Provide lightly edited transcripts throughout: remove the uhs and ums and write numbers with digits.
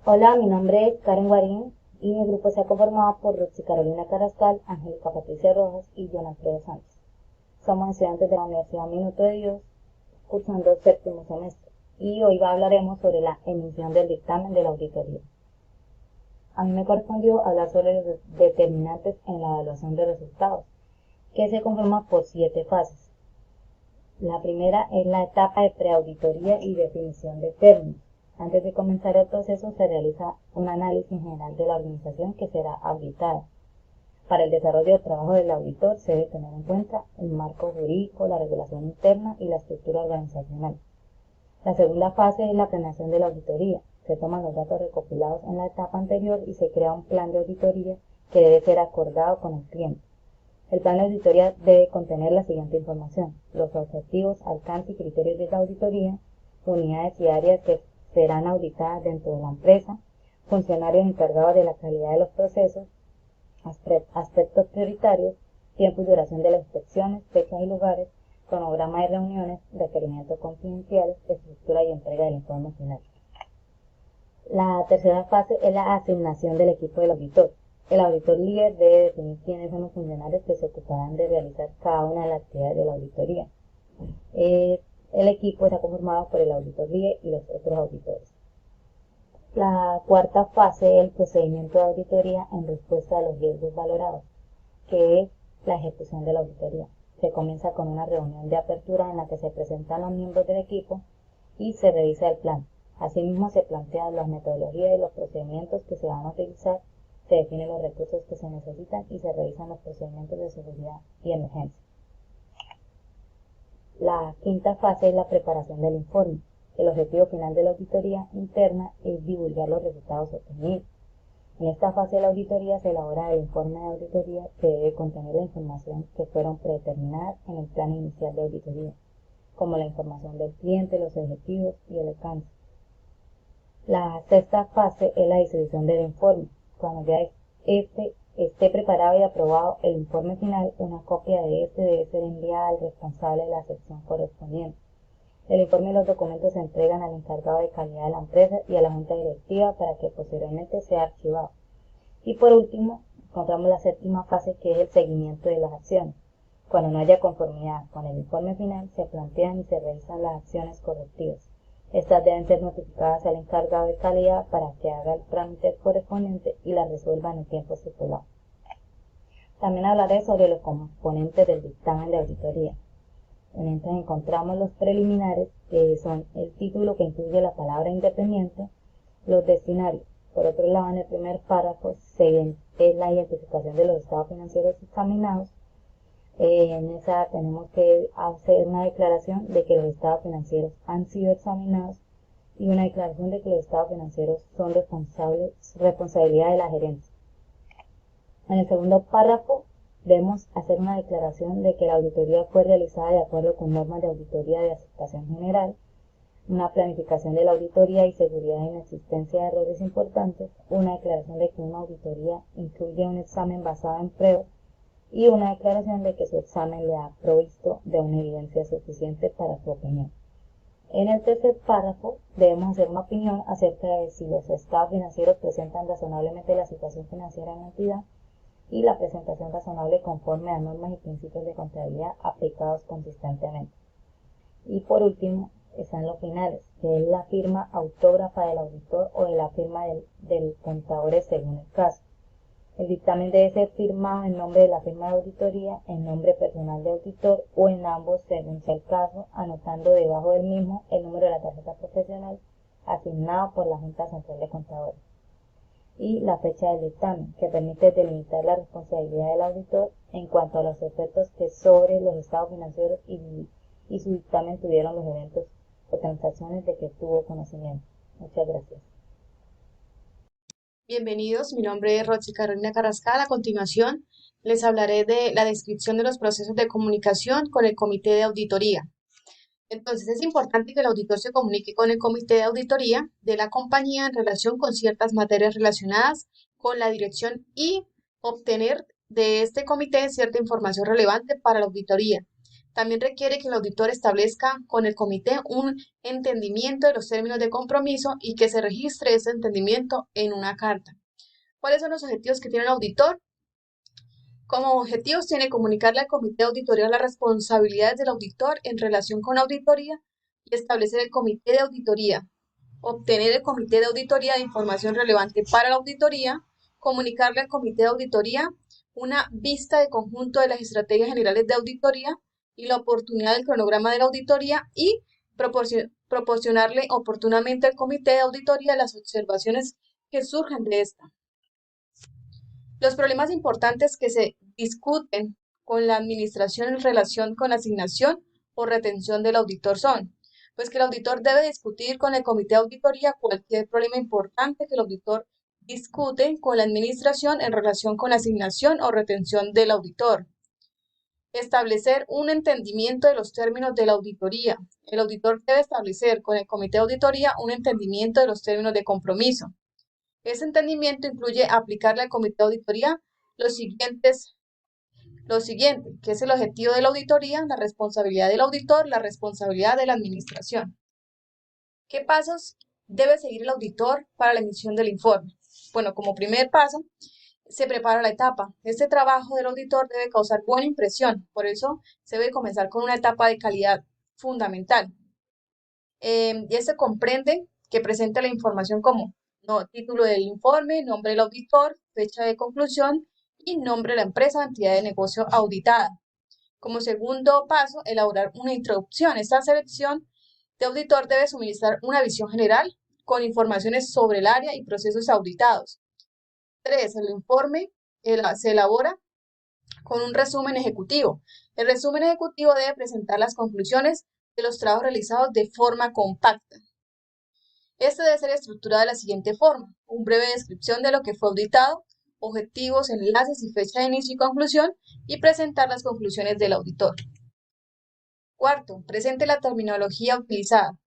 Hola, mi nombre es Karen Guarín y mi grupo se ha conformado por Roxy Carolina Carrascal, Angélica Patricia Rojas y John Alfredo Sánchez. Somos estudiantes de la Universidad Minuto de Dios, cursando séptimo semestre, y hoy hablaremos sobre la emisión del dictamen de la auditoría. A mí me correspondió hablar sobre los determinantes en la evaluación de resultados, que se conforma por 7 fases. La primera es la etapa de preauditoría y definición de términos. Antes de comenzar el proceso se realiza un análisis general de la organización que será auditada. Para el desarrollo del trabajo del auditor se debe tener en cuenta el marco jurídico, la regulación interna y la estructura organizacional. La segunda fase es la planeación de la auditoría. Se toman los datos recopilados en la etapa anterior y se crea un plan de auditoría que debe ser acordado con el cliente. El plan de auditoría debe contener la siguiente información: los objetivos, alcance y criterios de la auditoría, unidades y áreas que serán auditadas dentro de la empresa, funcionarios encargados de la calidad de los procesos, aspectos prioritarios, tiempo y duración de las inspecciones, fechas y lugares, cronograma de reuniones, requerimientos confidenciales, estructura y entrega del informe final. La tercera fase es la asignación del equipo del auditor. El auditor líder debe definir quiénes son los funcionarios que se ocuparán de realizar cada una de las actividades de la auditoría. El equipo está conformado por el auditor líder y los otros auditores. La cuarta fase es el procedimiento de auditoría en respuesta a los riesgos valorados, que es la ejecución de la auditoría. Se comienza con una reunión de apertura en la que se presentan los miembros del equipo y se revisa el plan. Asimismo, se plantean las metodologías y los procedimientos que se van a utilizar, se definen los recursos que se necesitan y se revisan los procedimientos de seguridad y emergencia. La quinta fase es la preparación del informe. El objetivo final de la auditoría interna es divulgar los resultados obtenidos. En esta fase de la auditoría se elabora el informe de auditoría que debe contener la información que fueron predeterminadas en el plan inicial de auditoría, como la información del cliente, los objetivos y el alcance. La sexta fase es la distribución del informe. Cuando ya esté preparado y aprobado el informe final, una copia de este debe ser enviada al responsable de la sección correspondiente. El informe y los documentos se entregan al encargado de calidad de la empresa y a la junta directiva para que posteriormente sea archivado. Y por último, encontramos la séptima fase, que es el seguimiento de las acciones. Cuando no haya conformidad con el informe final, se plantean y se revisan las acciones correctivas. Estas deben ser notificadas al encargado de calidad para que haga el trámite correspondiente y las resuelva en el tiempo estipulado. También hablaré sobre los componentes del dictamen de auditoría. En estos encontramos los preliminares, que son el título, que incluye la palabra independiente, los destinarios. Por otro lado, en el primer párrafo es la identificación de los estados financieros examinados. En esa tenemos que hacer una declaración de que los estados financieros han sido examinados y una declaración de que los estados financieros son responsabilidad de la gerencia. En el segundo párrafo debemos hacer una declaración de que la auditoría fue realizada de acuerdo con normas de auditoría de aceptación general, una planificación de la auditoría y seguridad de inexistencia de errores importantes, una declaración de que una auditoría incluye un examen basado en pruebas y una declaración de que su examen le ha provisto de una evidencia suficiente para su opinión. En el tercer párrafo debemos hacer una opinión acerca de si los estados financieros presentan razonablemente la situación financiera de la entidad y la presentación razonable conforme a normas y principios de contabilidad aplicados consistentemente. Y por último están los finales, que es la firma autógrafa del auditor o de la firma del contador según el caso. El dictamen debe ser firmado en nombre de la firma de auditoría, en nombre personal de auditor o en ambos según sea el caso, anotando debajo del mismo el número de la tarjeta profesional asignado por la Junta Central de Contadores. Y la fecha del dictamen, que permite delimitar la responsabilidad del auditor en cuanto a los efectos que sobre los estados financieros y su dictamen tuvieron los eventos o transacciones de que tuvo conocimiento. Muchas gracias. Bienvenidos, mi nombre es Roxy Carolina Carrascal. A continuación, les hablaré de la descripción de los procesos de comunicación con el comité de auditoría. Entonces, es importante que el auditor se comunique con el comité de auditoría de la compañía en relación con ciertas materias relacionadas con la dirección y obtener de este comité cierta información relevante para la auditoría. También requiere que el auditor establezca con el comité un entendimiento de los términos de compromiso y que se registre ese entendimiento en una carta. ¿Cuáles son los objetivos que tiene el auditor? Como objetivos tiene comunicarle al comité de auditoría las responsabilidades del auditor en relación con la auditoría y establecer el comité de auditoría, obtener el comité de auditoría de información relevante para la auditoría, comunicarle al comité de auditoría una vista de conjunto de las estrategias generales de auditoría y la oportunidad del cronograma de la auditoría y proporcionarle oportunamente al comité de auditoría las observaciones que surjan de esta. Los problemas importantes que se discuten con la administración en relación con la asignación o retención del auditor son, pues que el auditor debe discutir con el comité de auditoría cualquier problema importante que el auditor discute con la administración en relación con la asignación o retención del auditor. Establecer un entendimiento de los términos de la auditoría. El auditor debe establecer con el comité de auditoría un entendimiento de los términos de compromiso. Ese entendimiento incluye aplicarle al comité de auditoría lo siguiente, que es el objetivo de la auditoría, la responsabilidad del auditor, la responsabilidad de la administración. ¿Qué pasos debe seguir el auditor para la emisión del informe? Bueno, como primer paso, se prepara la etapa. Este trabajo del auditor debe causar buena impresión, por eso se debe comenzar con una etapa de calidad fundamental. Y este comprende que presenta la información como título del informe, nombre del auditor, fecha de conclusión y nombre de la empresa o entidad de negocio auditada. Como segundo paso, elaborar una introducción. Esta selección de auditor debe suministrar una visión general con informaciones sobre el área y procesos auditados. 3. El informe se elabora con un resumen ejecutivo. El resumen ejecutivo debe presentar las conclusiones de los trabajos realizados de forma compacta. Este debe ser estructurado de la siguiente forma: una breve descripción de lo que fue auditado, objetivos, enlaces y fecha de inicio y conclusión, y presentar las conclusiones del auditor. Cuarto, presente la terminología utilizada.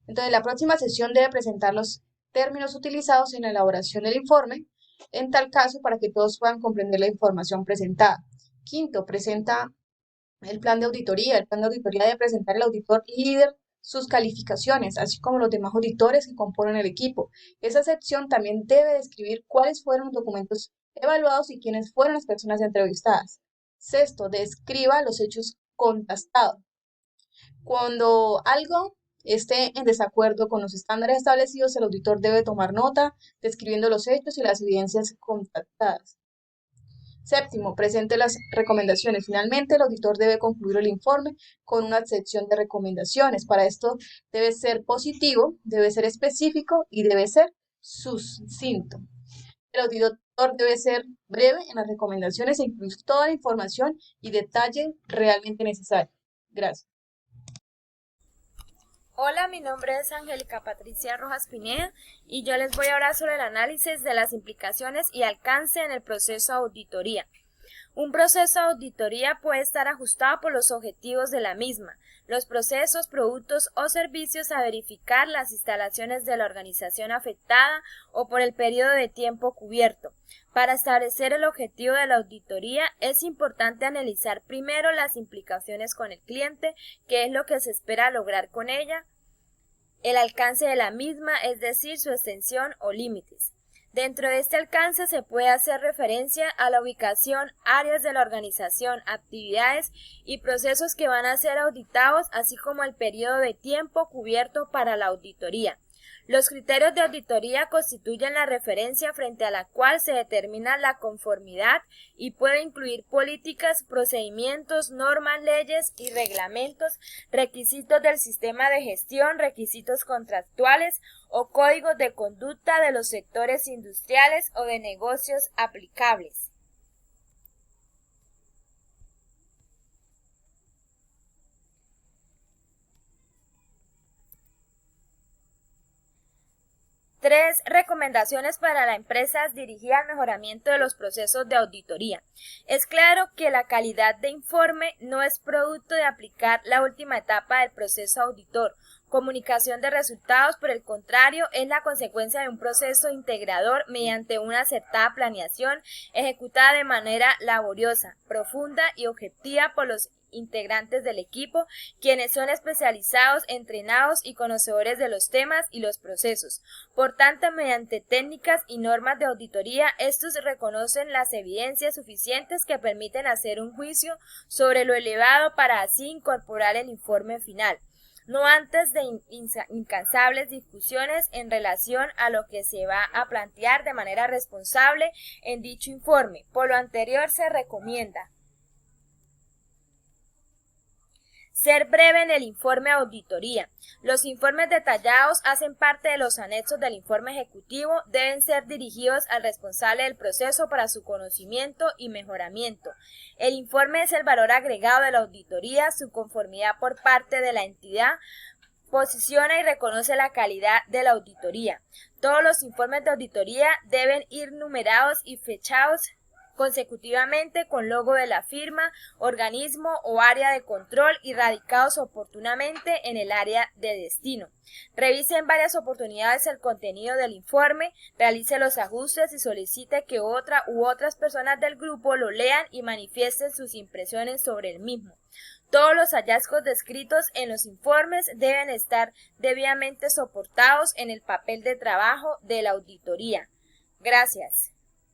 Entonces, la próxima sesión debe presentar los términos utilizados en la elaboración del informe, en tal caso para que todos puedan comprender la información presentada. Quinto, presenta el plan de auditoría. El plan de auditoría debe presentar el auditor líder sus calificaciones, así como los demás auditores que componen el equipo. Esa sección también debe describir cuáles fueron los documentos evaluados y quiénes fueron las personas entrevistadas. Sexto, describa los hechos contrastados. Cuando algo esté en desacuerdo con los estándares establecidos, el auditor debe tomar nota, describiendo los hechos y las evidencias contrastadas. Séptimo, presente las recomendaciones. Finalmente, el auditor debe concluir el informe con una sección de recomendaciones. Para esto debe ser positivo, debe ser específico y debe ser sucinto. El auditor debe ser breve en las recomendaciones e incluir toda la información y detalle realmente necesario. Gracias. Hola, mi nombre es Angélica Patricia Rojas Pineda y yo les voy a hablar sobre el análisis de las implicaciones y alcance en el proceso de auditoría. Un proceso de auditoría puede estar ajustado por los objetivos de la misma, los procesos, productos o servicios a verificar, las instalaciones de la organización afectada o por el periodo de tiempo cubierto. Para establecer el objetivo de la auditoría es importante analizar primero las implicaciones con el cliente, qué es lo que se espera lograr con ella, el alcance de la misma, es decir, su extensión o límites. Dentro de este alcance se puede hacer referencia a la ubicación, áreas de la organización, actividades y procesos que van a ser auditados, así como el periodo de tiempo cubierto para la auditoría. Los criterios de auditoría constituyen la referencia frente a la cual se determina la conformidad y puede incluir políticas, procedimientos, normas, leyes y reglamentos, requisitos del sistema de gestión, requisitos contractuales o códigos de conducta de los sectores industriales o de negocios aplicables. Tres recomendaciones para las empresas dirigidas al mejoramiento de los procesos de auditoría. Es claro que la calidad de informe no es producto de aplicar la última etapa del proceso auditor, Comunicación de resultados, por el contrario, es la consecuencia de un proceso integrador mediante una acertada planeación ejecutada de manera laboriosa, profunda y objetiva por los integrantes del equipo, quienes son especializados, entrenados y conocedores de los temas y los procesos. Por tanto, mediante técnicas y normas de auditoría, estos reconocen las evidencias suficientes que permiten hacer un juicio sobre lo elevado para así incorporar el informe final, no antes de incansables discusiones en relación a lo que se va a plantear de manera responsable en dicho informe. Por lo anterior, se recomienda ser breve en el informe de auditoría. Los informes detallados hacen parte de los anexos del informe ejecutivo, deben ser dirigidos al responsable del proceso para su conocimiento y mejoramiento. El informe es el valor agregado de la auditoría, su conformidad por parte de la entidad posiciona y reconoce la calidad de la auditoría. Todos los informes de auditoría deben ir numerados y fechados consecutivamente con logo de la firma, organismo o área de control y radicados oportunamente en el área de destino. Revise en varias oportunidades el contenido del informe, realice los ajustes y solicite que otra u otras personas del grupo lo lean y manifiesten sus impresiones sobre el mismo. Todos los hallazgos descritos en los informes deben estar debidamente soportados en el papel de trabajo de la auditoría. Gracias.